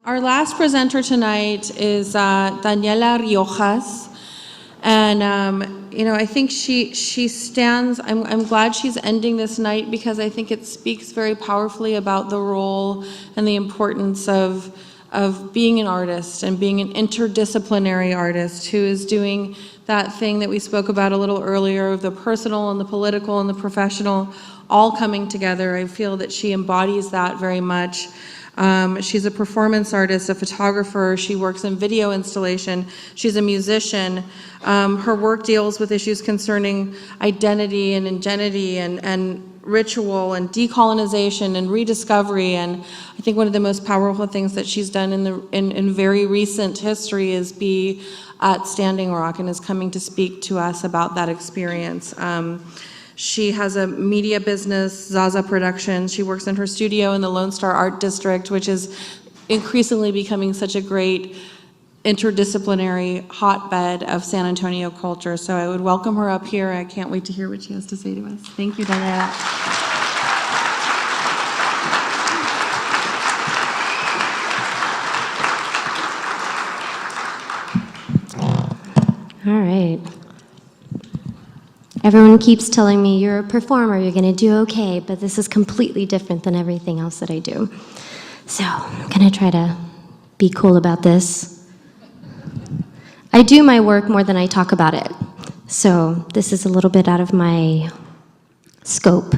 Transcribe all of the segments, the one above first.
Our last presenter tonight is Daniela Riojas, and I think she stands. I'm glad she's ending this night because I think it speaks very powerfully about the role and the importance of being an artist and being an interdisciplinary artist who is doing that thing that we spoke about a little earlier of the personal and the political and the professional all coming together. I feel that she embodies that very much. She's a performance artist, a photographer. She works in video installation. She's a musician. Her work deals with issues concerning identity and ingenuity and ritual and decolonization and rediscovery. And I think one of the most powerful things that she's done in very recent history is be at Standing Rock and is coming to speak to us about that experience. She has a media business, Zaza Productions. She works in her studio in the Lone Star Art District, which is increasingly becoming such a great interdisciplinary hotbed of San Antonio culture. So I would welcome her up here. I can't wait to hear what she has to say to us. Thank you, Daniela. All right. Everyone keeps telling me, you're a performer, you're going to do okay, but this is completely different than everything else that I do. So I'm going to try to be cool about this. I do my work more than I talk about it. So this is a little bit out of my scope.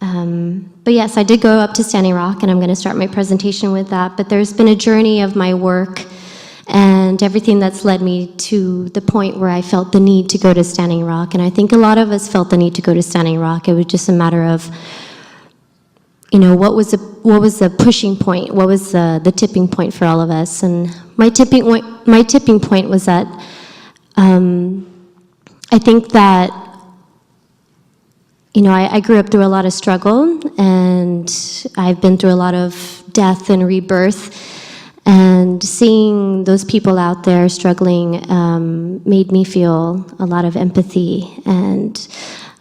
But yes, I did go up to Standing Rock, and I'm going to start my presentation with that. But there's been a journey of my work and everything that's led me to the point where I felt the need to go to Standing Rock. And I think a lot of us felt the need to go to Standing Rock. It was just a matter of, what was the pushing point? What was the tipping point for all of us? And my tipping point was that I think that, I grew up through a lot of struggle, and I've been through a lot of death and rebirth. And seeing those people out there struggling made me feel a lot of empathy. And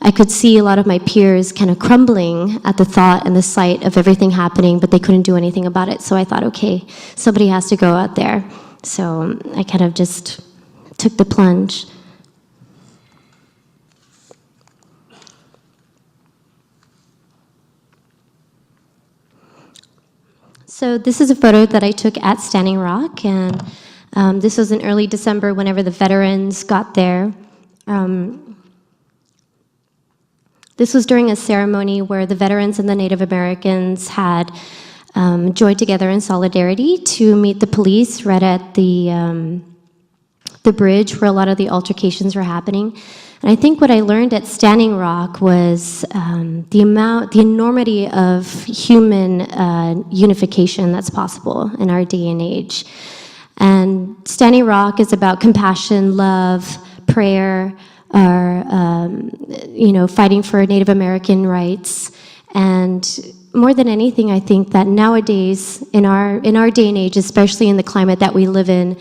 I could see a lot of my peers kind of crumbling at the thought and the sight of everything happening, but they couldn't do anything about it. So I thought, okay, somebody has to go out there. So I kind of just took the plunge. So this is a photo that I took at Standing Rock, and this was in early December whenever the veterans got there. This was during a ceremony where the veterans and the Native Americans had joined together in solidarity to meet the police right at the bridge where a lot of the altercations were happening. And I think what I learned at Standing Rock was the enormity of human unification that's possible in our day and age. And Standing Rock is about compassion, love, prayer, fighting for Native American rights. And more than anything, I think that nowadays, in our day and age, especially in the climate that we live in,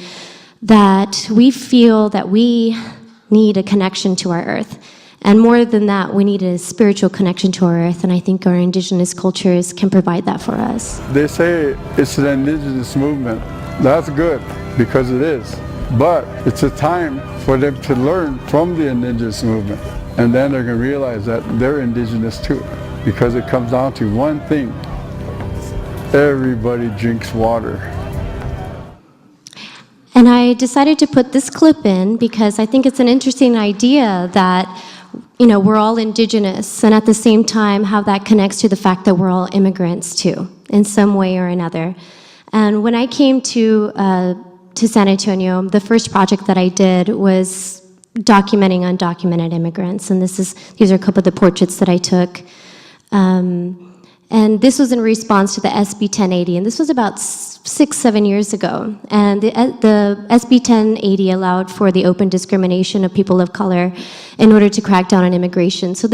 that we feel that we need a connection to our earth. And more than that, we need a spiritual connection to our earth, and I think our indigenous cultures can provide that for us. They say it's an indigenous movement. That's good, because it is. But it's a time for them to learn from the indigenous movement. And then they're going to realize that they're indigenous too, because it comes down to one thing. Everybody drinks water. And I decided to put this clip in because I think it's an interesting idea that, we're all indigenous, and at the same time how that connects to the fact that we're all immigrants too, in some way or another. And when I came to San Antonio, the first project that I did was documenting undocumented immigrants, and these are a couple of the portraits that I took. And this was in response to the SB 1080, and this was about 6-7 years ago. And the SB 1080 allowed for the open discrimination of people of color in order to crack down on immigration. So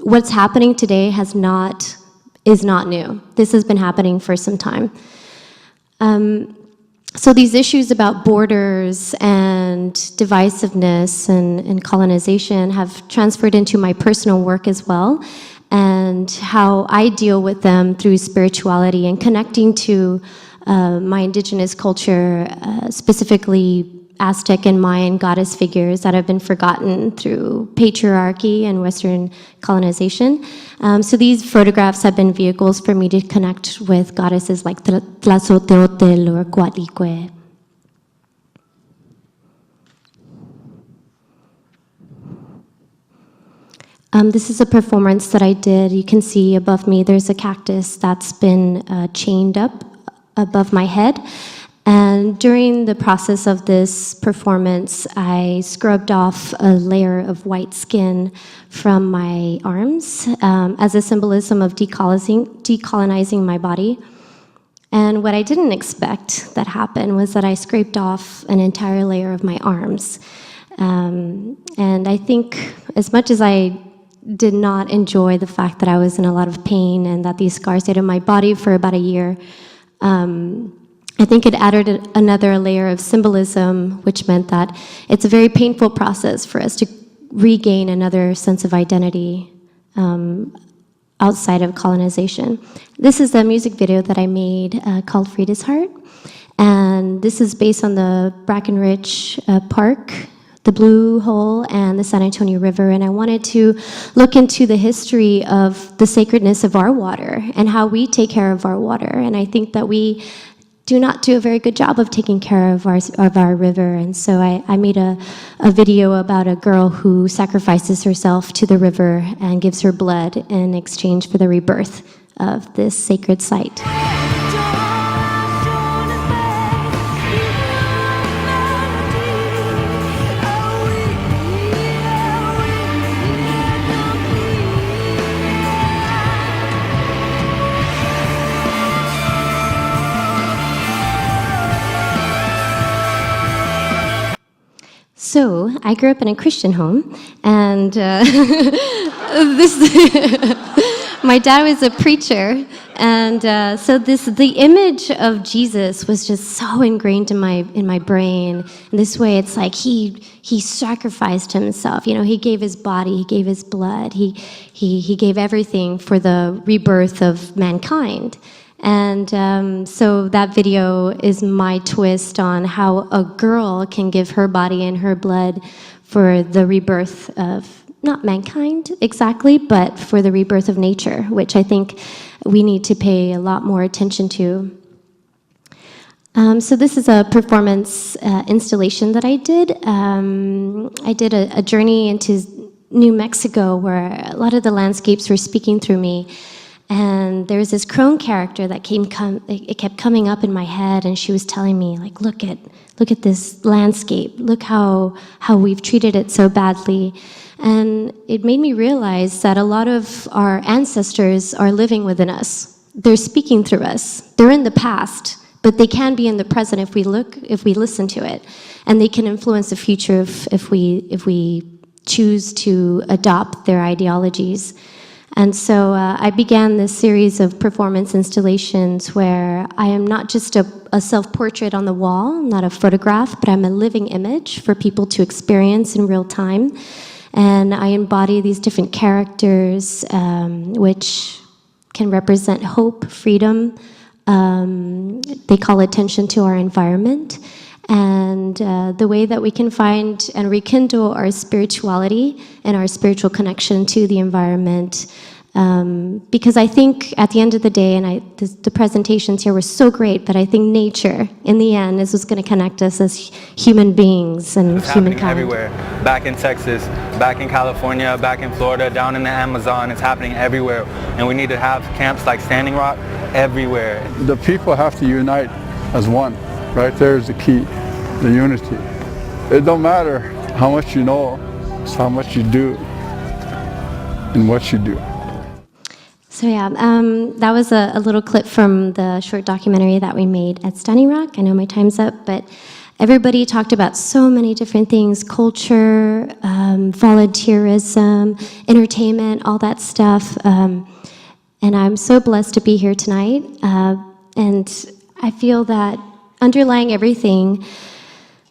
what's happening today is not new. This has been happening for some time. So these issues about borders and divisiveness and colonization have transferred into my personal work as well, and how I deal with them through spirituality and connecting to my indigenous culture, specifically Aztec and Mayan goddess figures that have been forgotten through patriarchy and Western colonization. So these photographs have been vehicles for me to connect with goddesses like Tlazoteotl or Coatlicue. This is a performance that I did. You can see above me there's a cactus that's been chained up above my head. And during the process of this performance, I scrubbed off a layer of white skin from my arms as a symbolism of decolonizing my body. And what I didn't expect that happened was that I scraped off an entire layer of my arms. And I think as much as I did not enjoy the fact that I was in a lot of pain and that these scars stayed in my body for about a year, I think it added another layer of symbolism, which meant that it's a very painful process for us to regain another sense of identity outside of colonization. This is the music video that I made called Frida's Heart, and this is based on the Brackenridge Park, the Blue Hole, and the San Antonio River, and I wanted to look into the history of the sacredness of our water and how we take care of our water, and I think that we do not do a very good job of taking care of our river. And so I made a video about a girl who sacrifices herself to the river and gives her blood in exchange for the rebirth of this sacred site. So I grew up in a Christian home, and my dad was a preacher, and so the image of Jesus was just so ingrained in my brain. And this way, it's like he sacrificed himself. You know, he gave his body, he gave his blood, he gave everything for the rebirth of mankind. And so that video is my twist on how a girl can give her body and her blood for the rebirth of, not mankind exactly, but for the rebirth of nature, which I think we need to pay a lot more attention to. So this is a performance installation that I did. I did a journey into New Mexico where a lot of the landscapes were speaking through me. And there was this crone character that it kept coming up in my head, and she was telling me, like, look at this landscape, look how we've treated it so badly. And it made me realize that a lot of our ancestors are living within us. They're speaking through us. They're in the past, but they can be in the present if we listen to it. And they can influence the future if we choose to adopt their ideologies. And so I began this series of performance installations where I am not just a self-portrait on the wall, not a photograph, but I'm a living image for people to experience in real time. And I embody these different characters, which can represent hope, freedom. They call attention to our environment. And the way that we can find and rekindle our spirituality and our spiritual connection to the environment. Because I think at the end of the day, and the presentations here were so great, but I think nature, in the end, is what's going to connect us as human beings and humankind. It's happening everywhere. Back in Texas, back in California, back in Florida, down in the Amazon. It's happening everywhere. And we need to have camps like Standing Rock everywhere. The people have to unite as one. Right there is the key, the unity. It don't matter how much you know, it's how much you do and what you do. So yeah, that was a little clip from the short documentary that we made at Standing Rock. I know my time's up, but everybody talked about so many different things: culture, volunteerism, entertainment, all that stuff. And I'm so blessed to be here tonight. And I feel that underlying everything,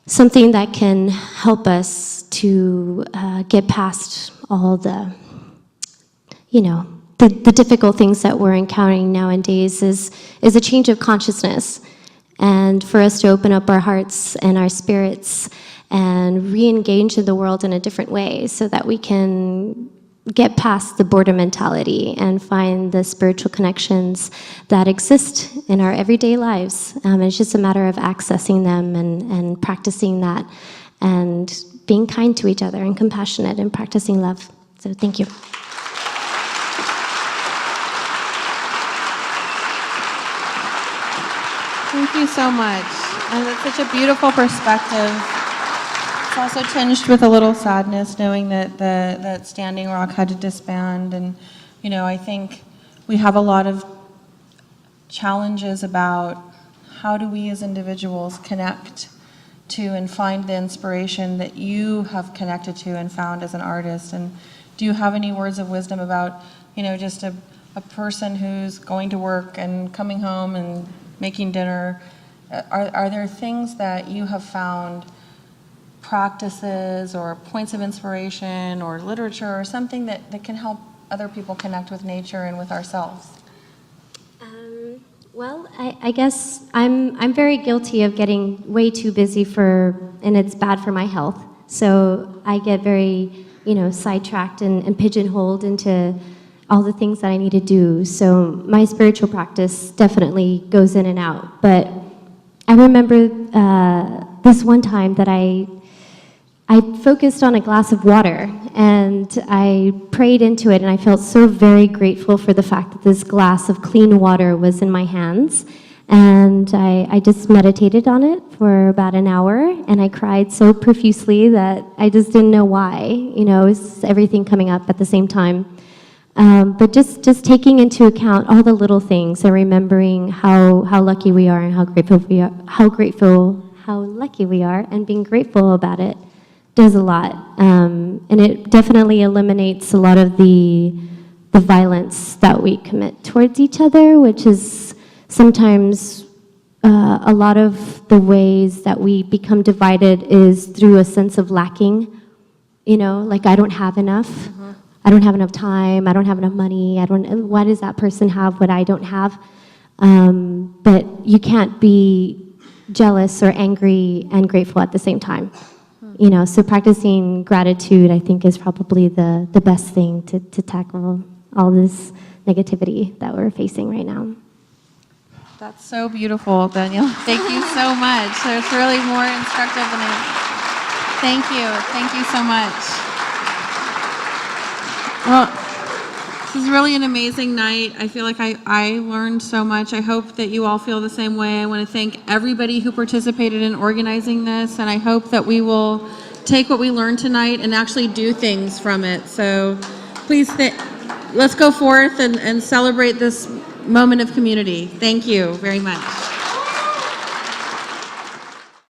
something that can help us to get past all the, the difficult things that we're encountering nowadays is a change of consciousness. and for us to open up our hearts and our spirits and re-engage in the world in a different way so that we can get past the border mentality and find the spiritual connections that exist in our everyday lives. It's just a matter of accessing them and practicing that and being kind to each other and compassionate and practicing love. So thank you. Thank you so much. And that's such a beautiful perspective. It's also tinged with a little sadness knowing that that Standing Rock had to disband. And, you know, I think we have a lot of challenges about how do we as individuals connect to and find the inspiration that you have connected to and found as an artist. And do you have any words of wisdom about, you know, just a person who's going to work and coming home and making dinner? Are there things that you have found, practices or points of inspiration or literature or something that can help other people connect with nature and with ourselves? Well, I guess I'm very guilty of getting way too busy and it's bad for my health. So I get very, sidetracked and pigeonholed into all the things that I need to do. So my spiritual practice definitely goes in and out. But I remember this one time that I focused on a glass of water and I prayed into it, and I felt so very grateful for the fact that this glass of clean water was in my hands. And I just meditated on it for about an hour, and I cried so profusely that I just didn't know why. It was everything coming up at the same time. But just taking into account all the little things and remembering how lucky we are and how lucky we are, and being grateful about it does a lot. And it definitely eliminates a lot of the violence that we commit towards each other, which is sometimes a lot of the ways that we become divided is through a sense of lacking. Like I don't have enough. Mm-hmm. I don't have enough time. I don't have enough money. Why does that person have what I don't have? But you can't be jealous or angry and grateful at the same time. So practicing gratitude, I think, is probably the best thing to tackle all this negativity that we're facing right now. That's so beautiful, Danielle. Thank you so much. It's really more instructive than Thank you. Thank you so much. Well, this is really an amazing night. I feel like I learned so much. I hope that you all feel the same way. I want to thank everybody who participated in organizing this, and I hope that we will take what we learned tonight and actually do things from it. So please, let's go forth and celebrate this moment of community. Thank you very much.